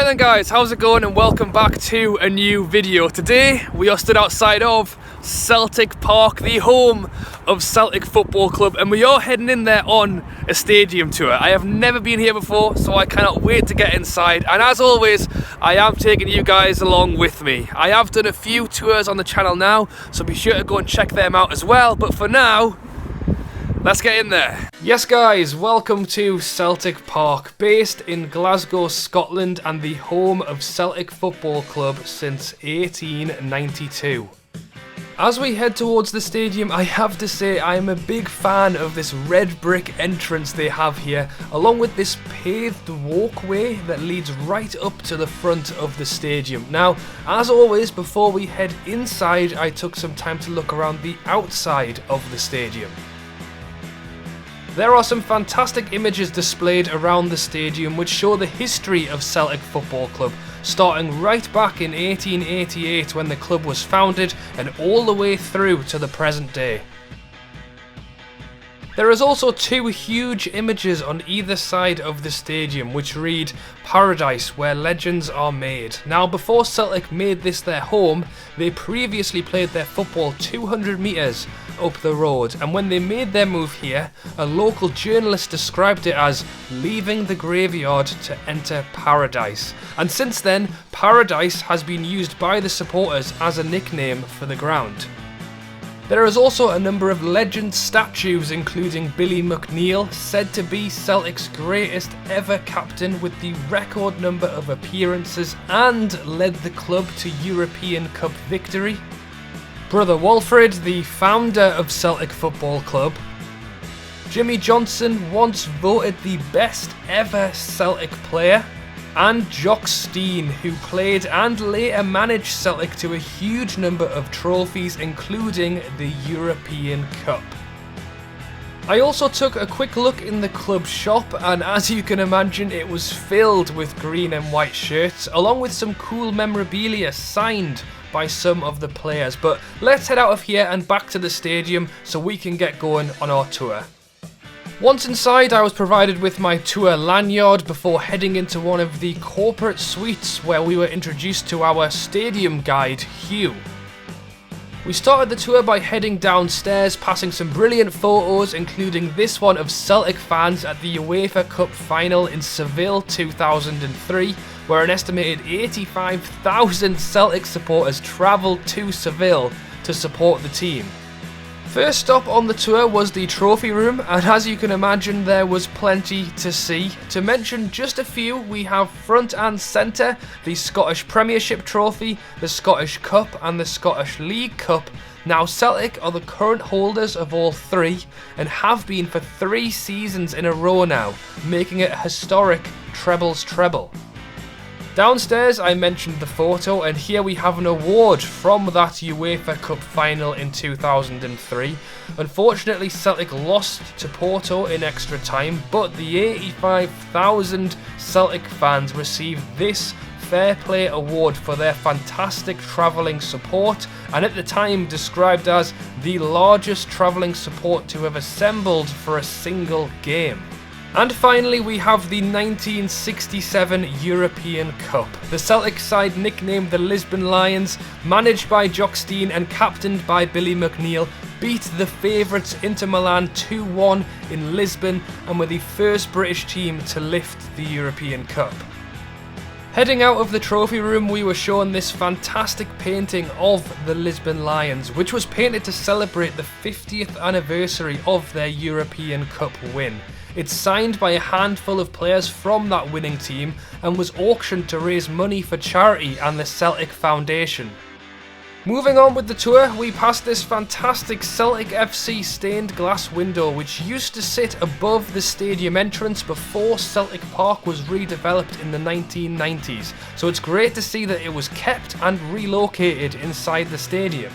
then guys, how's it going and welcome back to a new video. Today we are stood outside of Celtic Park, the home of Celtic Football Club, and we are heading in there on a stadium tour. I have never been here before, so I cannot wait to get inside, and as always I am taking you guys along with me. I have done a few tours on the channel now, so be sure to go and check them out as well, but for now, let's get in there. Yes guys, welcome to Celtic Park, based in Glasgow, Scotland and the home of Celtic Football Club since 1892. As we head towards the stadium, I have to say I am a big fan of this red brick entrance they have here, along with this paved walkway that leads right up to the front of the stadium. Now, as always, before we head inside, I took some time to look around the outside of the stadium. There are some fantastic images displayed around the stadium which show the history of Celtic Football Club, starting right back in 1888 when the club was founded and all the way through to the present day. There is also two huge images on either side of the stadium which read "Paradise where legends are made." Now, before Celtic made this their home, they previously played their football 200 metres up the road, and when they made their move here, a local journalist described it as leaving the graveyard to enter paradise. And since then, Paradise has been used by the supporters as a nickname for the ground. There is also a number of legend statues, including Billy McNeill, said to be Celtic's greatest ever captain with the record number of appearances and led the club to European Cup victory. Brother Walfred, the founder of Celtic Football Club. Jimmy Johnson, once voted the best ever Celtic player. And Jock Stein, who played and later managed Celtic to a huge number of trophies, including the European Cup. I also took a quick look in the club shop, and as you can imagine, it was filled with green and white shirts, along with some cool memorabilia signed by some of the players. But let's head out of here and back to the stadium so we can get going on our tour. Once inside, I was provided with my tour lanyard before heading into one of the corporate suites where we were introduced to our stadium guide, Hugh. We started the tour by heading downstairs, passing some brilliant photos, including this one of Celtic fans at the UEFA Cup final in Seville 2003, where an estimated 85,000 Celtic supporters travelled to Seville to support the team. First stop on the tour was the trophy room, and as you can imagine there was plenty to see. To mention just a few, we have front and centre the Scottish Premiership trophy, the Scottish Cup and the Scottish League Cup. Now Celtic are the current holders of all three and have been for 3 seasons in a row now, making it a historic trebles treble. Downstairs I mentioned the photo, and here we have an award from that UEFA Cup final in 2003. Unfortunately Celtic lost to Porto in extra time, but the 85,000 Celtic fans received this Fair Play Award for their fantastic travelling support, and at the time described as the largest travelling support to have assembled for a single game. And finally we have the 1967 European Cup. The Celtic side, nicknamed the Lisbon Lions, managed by Jock Stein and captained by Billy McNeill, beat the favourites Inter Milan 2-1 in Lisbon and were the first British team to lift the European Cup. Heading out of the trophy room, we were shown this fantastic painting of the Lisbon Lions, which was painted to celebrate the 50th anniversary of their European Cup win. It's signed by a handful of players from that winning team and was auctioned to raise money for charity and the Celtic Foundation. Moving on with the tour, we passed this fantastic Celtic FC stained glass window which used to sit above the stadium entrance before Celtic Park was redeveloped in the 1990s, so it's great to see that it was kept and relocated inside the stadium.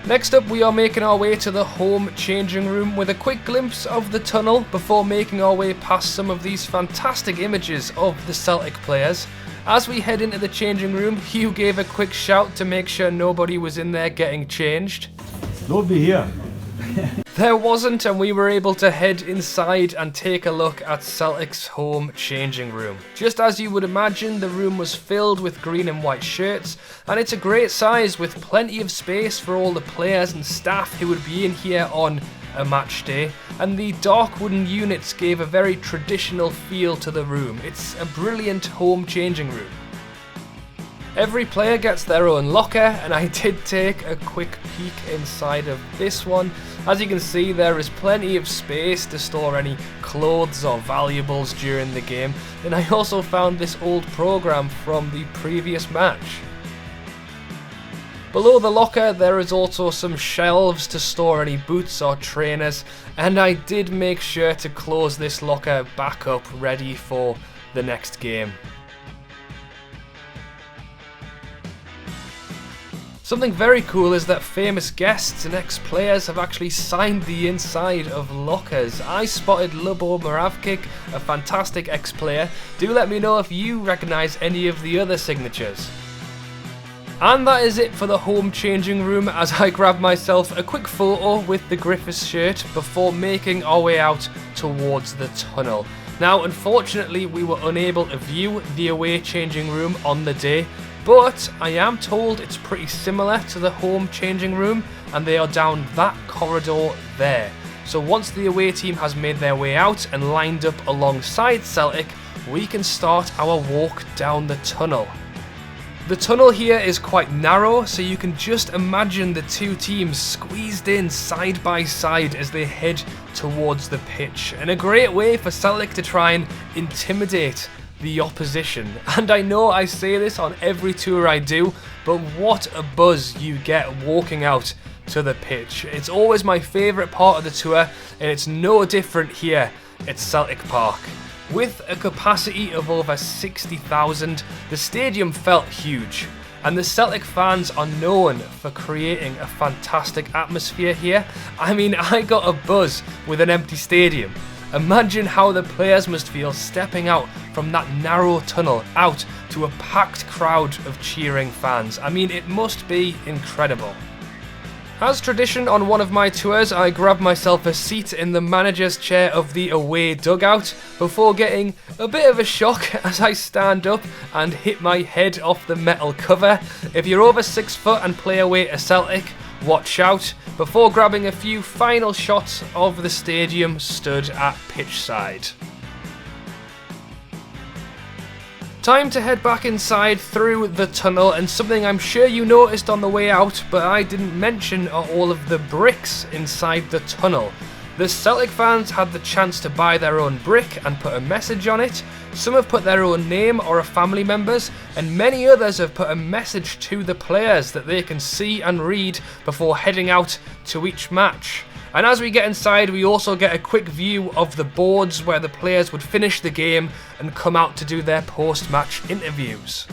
Next up we are making our way to the home changing room with a quick glimpse of the tunnel before making our way past some of these fantastic images of the Celtic players. As we head into the changing room, Hugh gave a quick shout to make sure nobody was in there getting changed. Nobody here. There wasn't, and we were able to head inside and take a look at Celtic's home changing room. Just as you would imagine, the room was filled with green and white shirts, and it's a great size with plenty of space for all the players and staff who would be in here on a match day, and the dark wooden units gave a very traditional feel to the room. It's a brilliant home changing room. Every player gets their own locker, and I did take a quick peek inside of this one. As you can see, there is plenty of space to store any clothes or valuables during the game, and I also found this old program from the previous match. Below the locker there is also some shelves to store any boots or trainers, and I did make sure to close this locker back up ready for the next game. Something very cool is that famous guests and ex-players have actually signed the inside of lockers. I spotted Lubo Moravkic, a fantastic ex-player. Do let me know if you recognise any of the other signatures. And that is it for the home changing room, as I grabbed myself a quick photo with the Griffiths shirt before making our way out towards the tunnel. Now unfortunately we were unable to view the away changing room on the day, but I am told it's pretty similar to the home changing room, and they are down that corridor there. So once the away team has made their way out and lined up alongside Celtic, we can start our walk down the tunnel. The tunnel here is quite narrow, so you can just imagine the two teams squeezed in side by side as they head towards the pitch, and a great way for Celtic to try and intimidate the opposition. And I know I say this on every tour I do, but what a buzz you get walking out to the pitch. It's always my favourite part of the tour, and it's no different here at Celtic Park. With a capacity of over 60,000, the stadium felt huge, and the Celtic fans are known for creating a fantastic atmosphere here. I mean, I got a buzz with an empty stadium. Imagine how the players must feel stepping out from that narrow tunnel out to a packed crowd of cheering fans. I mean, it must be incredible. As tradition on one of my tours, I grabbed myself a seat in the manager's chair of the away dugout before getting a bit of a shock as I stand up and hit my head off the metal cover. If you're over 6 foot and play away at Celtic, watch out, before grabbing a few final shots of the stadium stood at pitch side. Time to head back inside through the tunnel, and something I'm sure you noticed on the way out but I didn't mention are all of the bricks inside the tunnel. The Celtic fans had the chance to buy their own brick and put a message on it. Some have put their own name or a family member's, and many others have put a message to the players that they can see and read before heading out to each match. And as we get inside, we also get a quick view of the boards where the players would finish the game and come out to do their post-match interviews.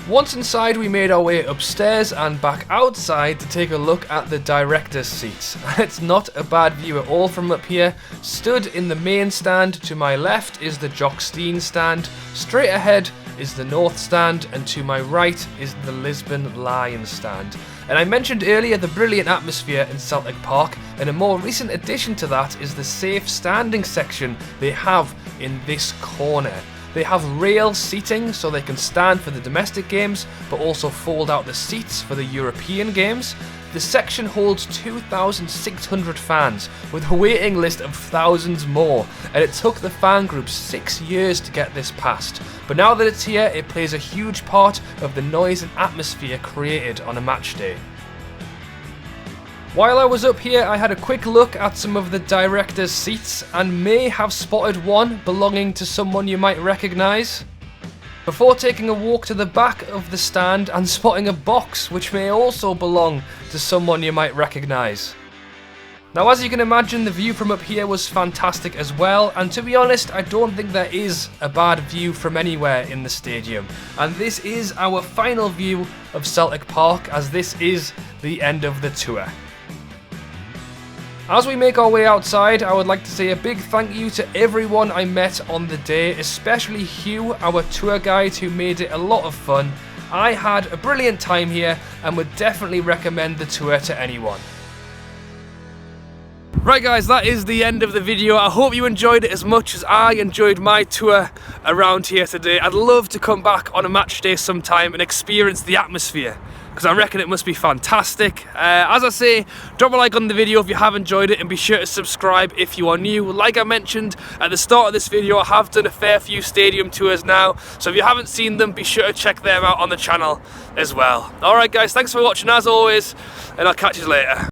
Once inside, we made our way upstairs and back outside to take a look at the director's seats. It's not a bad view at all from up here. Stood in the main stand to my left is the Jock Stein stand, straight ahead is the North stand, and to my right is the Lisbon Lions stand. And I mentioned earlier the brilliant atmosphere in Celtic Park, and a more recent addition to that is the safe standing section they have in this corner. They have rail seating so they can stand for the domestic games, but also fold out the seats for the European games. The section holds 2,600 fans, with a waiting list of thousands more, and it took the fan group 6 years to get this passed. But now that it's here, it plays a huge part of the noise and atmosphere created on a match day. While I was up here, I had a quick look at some of the directors' seats and may have spotted one belonging to someone you might recognise, before taking a walk to the back of the stand and spotting a box which may also belong to someone you might recognise. Now, as you can imagine, the view from up here was fantastic as well, and to be honest, I don't think there is a bad view from anywhere in the stadium. And this is our final view of Celtic Park, as this is the end of the tour. As we make our way outside, I would like to say a big thank you to everyone I met on the day, especially Hugh, our tour guide, who made it a lot of fun. I had a brilliant time here and would definitely recommend the tour to anyone. Right guys, that is the end of the video. I hope you enjoyed it as much as I enjoyed my tour around here today. I'd love to come back on a match day sometime and experience the atmosphere, because I reckon it must be fantastic. As I say, drop a like on the video if you have enjoyed it, and be sure to subscribe if you are new. Like I mentioned at the start of this video, I have done a fair few stadium tours now, so if you haven't seen them, be sure to check them out on the channel as well. Alright guys, thanks for watching as always, and I'll catch you later.